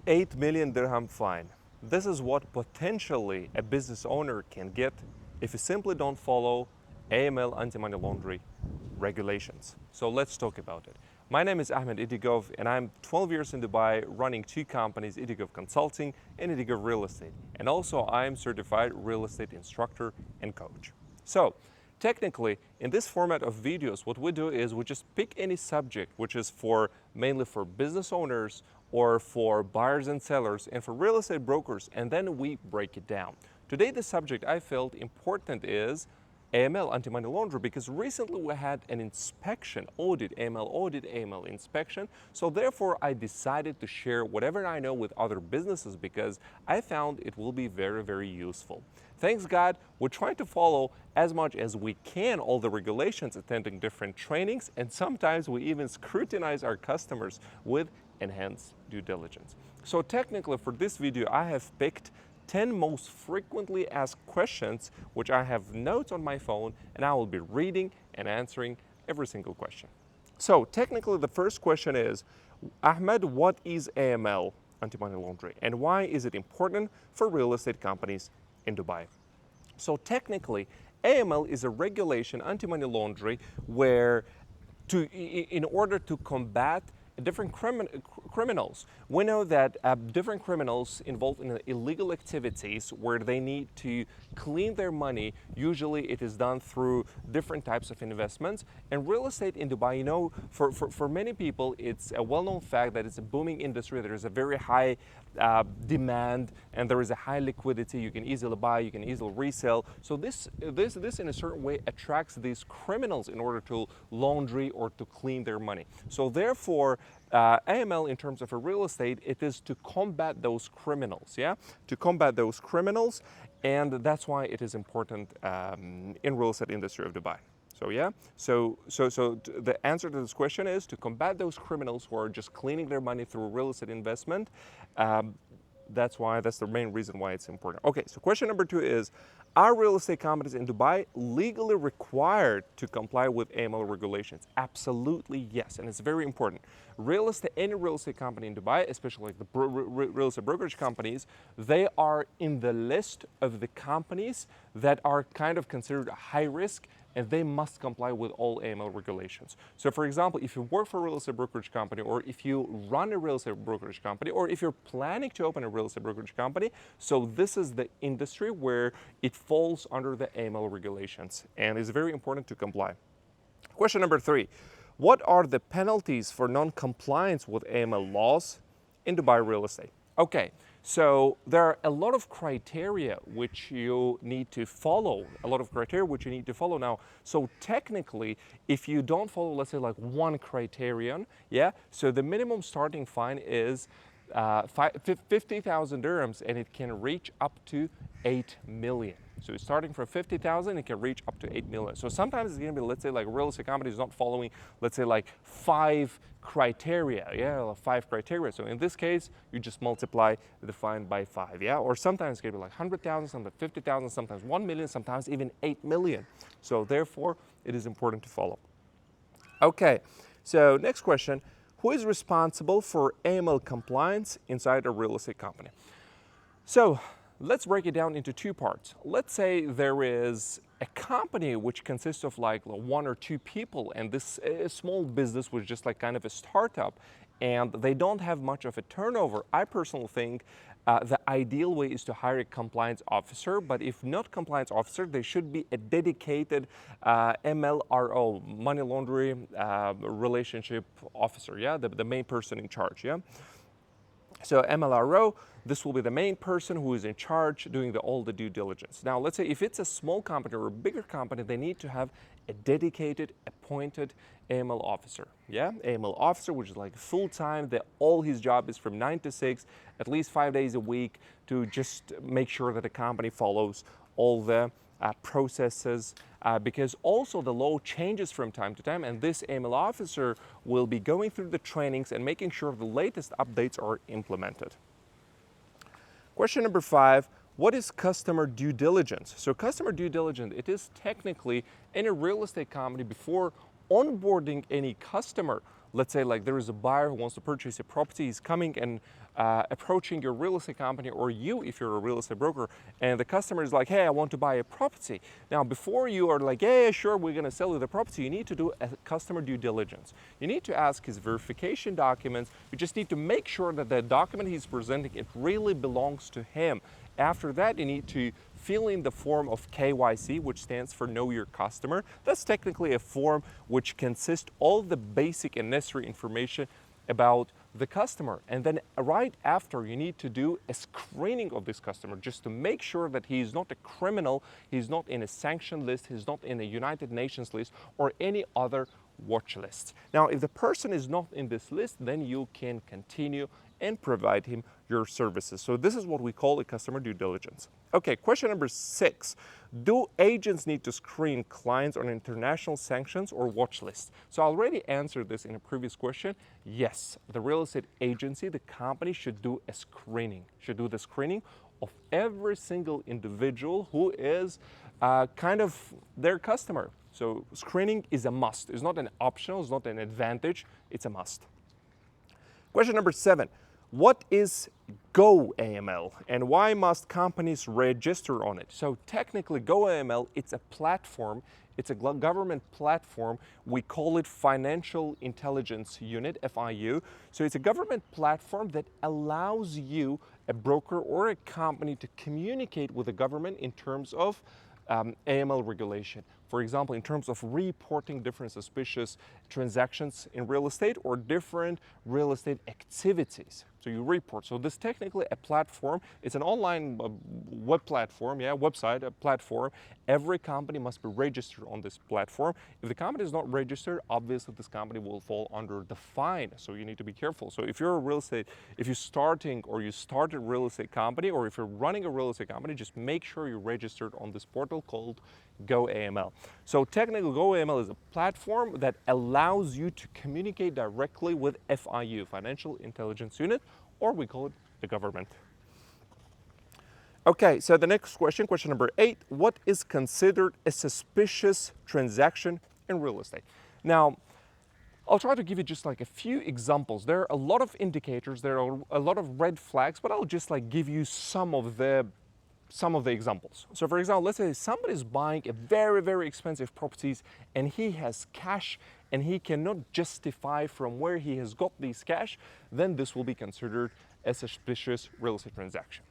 8 million dirham fine. This is what potentially a business owner can get if you simply don't follow AML anti-money laundering regulations. So let's talk about it. My name is Ahmed Idigov and I'm 12 years in Dubai running two companies, Idigov Consulting and Idigov Real Estate. And also I'm certified real estate instructor and coach. So technically, in this format of videos, what we do is we just pick any subject which is mainly for business owners or for buyers and sellers and for real estate brokers, and then we break it down. Today, the subject I felt important is AML, anti-money laundering, because recently we had an inspection, AML inspection. So therefore, I decided to share whatever I know with other businesses because I found it will be very, very useful. Thanks God, we're trying to follow as much as we can all the regulations, attending different trainings, and sometimes we even scrutinize our customers with enhanced due diligence. So technically for this video, I have picked 10 most frequently asked questions, which I have notes on my phone, and I will be reading and answering every single question. So technically the first question is, Ahmed, what is AML, anti-money laundering, and why is it important for real estate companies in Dubai? So technically, AML is a regulation, anti-money laundering, where in order to combat different criminals. We know that different criminals involved in illegal activities where they need to clean their money. Usually it is done through different types of investments. And real estate in Dubai, you know, for many people, it's a well-known fact that it's a booming industry. There is a very high demand and there is a high liquidity. You can easily buy, you can easily resell. So this in a certain way attracts these criminals in order to launder or to clean their money. So therefore, AML in terms of a real estate, it is to combat those criminals, yeah? To combat those criminals, and that's why it is important in real estate industry of Dubai. So yeah, so the answer to this question is to combat those criminals who are just cleaning their money through real estate investment. That's the main reason why it's important. Okay, so question number 2 is, are real estate companies in Dubai legally required to comply with AML regulations? Absolutely yes, and it's very important. Any real estate company in Dubai, especially like the real estate brokerage companies, they are in the list of the companies that are kind of considered high risk, and they must comply with all AML regulations. So for example, if you work for a real estate brokerage company, or if you run a real estate brokerage company, or if you're planning to open a real estate brokerage company, so this is the industry where it falls under the AML regulations, and it's very important to comply. Question number 3, what are the penalties for non-compliance with AML laws in Dubai real estate? Okay, so there are a lot of criteria which you need to follow, now. So technically, if you don't follow, let's say like one criterion, yeah, so the minimum starting fine is 50,000 dirhams, and it can reach up to 8 million. So it's starting from 50,000, it can reach up to 8 million. So sometimes it's going to be, let's say, like real estate company is not following, let's say, like 5 criteria, yeah, 5 criteria. So in this case, you just multiply the fine by 5, yeah? Or sometimes it's going to be like 100,000, sometimes 50,000, sometimes 1 million, sometimes even 8 million. So therefore, it is important to follow. Okay, so next question. Who is responsible for AML compliance inside a real estate company? So let's break it down into 2 parts. Let's say there is a company which consists of like 1 or 2 people, and this small business was just like kind of a startup, and they don't have much of a turnover. I personally think the ideal way is to hire a compliance officer, but if not compliance officer, there should be a dedicated MLRO, money laundering relationship officer, yeah, the main person in charge, yeah. So MLRO, this will be the main person who is in charge doing all the due diligence. Now, let's say if it's a small company or a bigger company, they need to have a dedicated, appointed AML officer. Yeah, AML officer, which is like full-time, all his job is from 9 to 6, at least 5 days a week, to just make sure that the company follows all the processes, because also the law changes from time to time, and this AML officer will be going through the trainings and making sure the latest updates are implemented. Question number 5, what is customer due diligence? So customer due diligence, it is technically in a real estate company before onboarding any customer, let's say like there is a buyer who wants to purchase a property, he's coming and approaching your real estate company, or you if you're a real estate broker, and the customer is like, hey, I want to buy a property. Now before you are like, yeah, sure, we're going to sell you the property, you need to do a customer due diligence. You need to ask his verification documents. You just need to make sure that the document he's presenting, it really belongs to him. After that, you need to fill in the form of KYC, which stands for Know Your Customer. That's technically a form which consists all the basic and necessary information about the customer. And then right after, you need to do a screening of this customer just to make sure that he is not a criminal, he's not in a sanction list, he's not in a United Nations list or any other watch list. Now, if the person is not in this list, then you can continue and provide him your services. So this is what we call a customer due diligence. Okay, question number 6. Do agents need to screen clients on international sanctions or watch lists? So I already answered this in a previous question. Yes, the real estate agency, the company should do a screening, should do the screening of every single individual who is kind of their customer. So screening is a must. It's not an optional, it's not an advantage, it's a must. Question number 7. What is Go AML and why must companies register on it? So technically Go AML, it's a platform, it's a government platform. We call it Financial Intelligence Unit, FIU. So it's a government platform that allows you, a broker or a company, to communicate with the government in terms of AML regulation. For example, in terms of reporting different suspicious transactions in real estate or different real estate activities. So you report. So this is technically a platform. It's an online web platform, website, a platform. Every company must be registered on this platform. If the company is not registered, obviously this company will fall under the fine. So you need to be careful. So if you're a real estate, if you're starting or you started a real estate company, or if you're running a real estate company, just make sure you're registered on this portal called Go AML. So technically Go AML is a platform that allows you to communicate directly with FIU, Financial Intelligence Unit, or we call it the government. Okay, so the next question, question number 8, what is considered a suspicious transaction in real estate? Now, I'll try to give you just like a few examples. There are a lot of indicators, there are a lot of red flags, but I'll just like give you some of the examples. So for example, let's say somebody's buying a very, very expensive properties and he has cash and he cannot justify from where he has got these cash, then this will be considered a suspicious real estate transaction.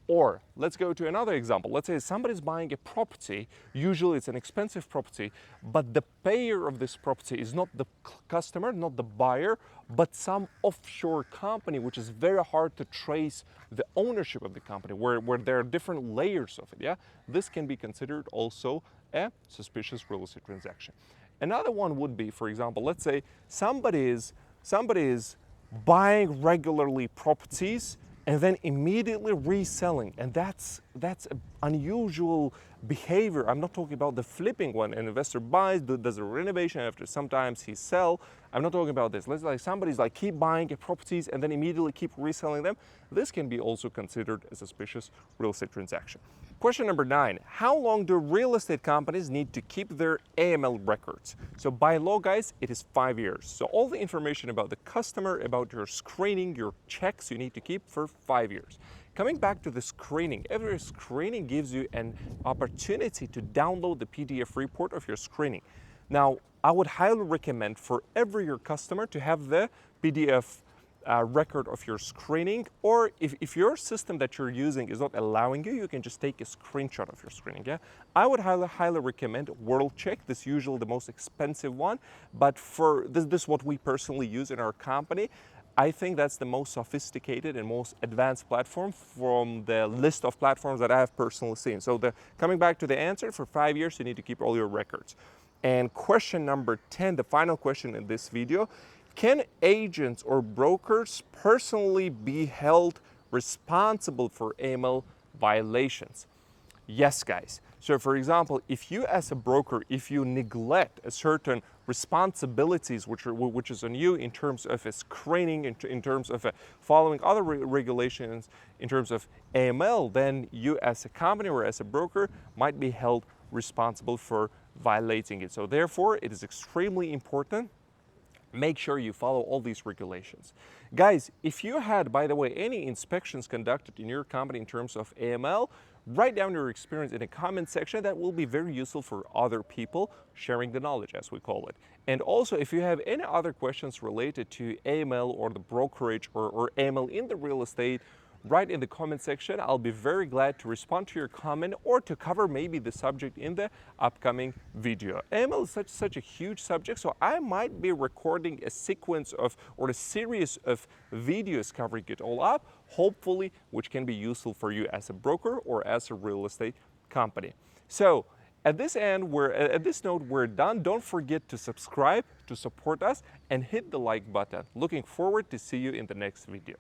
Or let's go to another example. Let's say somebody's buying a property, usually it's an expensive property, but the payer of this property is not the customer, not the buyer, but some offshore company, which is very hard to trace the ownership of the company, where there are different layers of it, This can be considered also a suspicious real estate transaction. Another one would be, for example, let's say somebody is buying regularly properties and then immediately reselling, and that's an unusual behavior. I'm not talking about the flipping one. An investor buys, does a renovation, after sometimes he sells. I'm not talking about this. Let's say somebody's like keep buying properties and then immediately keep reselling them. This can be also considered a suspicious real estate transaction. Question number 9, how long do real estate companies need to keep their AML records? So by law, guys, it is 5 years. So all the information about the customer, about your screening, your checks, you need to keep for 5 years. Coming back to the screening, every screening gives you an opportunity to download the PDF report of your screening. Now, I would highly recommend for every your customer to have the PDF record of your screening, or if your system that you're using is not allowing you, you can just take a screenshot of your screening. I would highly recommend WorldCheck. This is usually the most expensive one, but for this is what we personally use in our company. I think that's the most sophisticated and most advanced platform from the list of platforms that I have personally seen. So coming back to the answer, for 5 years you need to keep all your records. And question number 10, the final question in this video, can agents or brokers personally be held responsible for AML violations? Yes, guys. So for example, if you as a broker, if you neglect a certain responsibilities which is on you in terms of a screening, in terms of following other regulations, in terms of AML, then you as a company or as a broker might be held responsible for violating it. So therefore, it is extremely important make sure you follow all these regulations. Guys, if you had, by the way, any inspections conducted in your company in terms of AML, write down your experience in a comment section. That will be very useful for other people sharing the knowledge, as we call it. And also, if you have any other questions related to AML or the brokerage or AML in the real estate, write in the comment section. I'll be very glad to respond to your comment or to cover maybe the subject in the upcoming video. AML is such a huge subject, so I might be recording a sequence of or a series of videos covering it all up, hopefully, which can be useful for you as a broker or as a real estate company. So at this note, we're done. Don't forget to subscribe to support us and hit the like button. Looking forward to see you in the next video.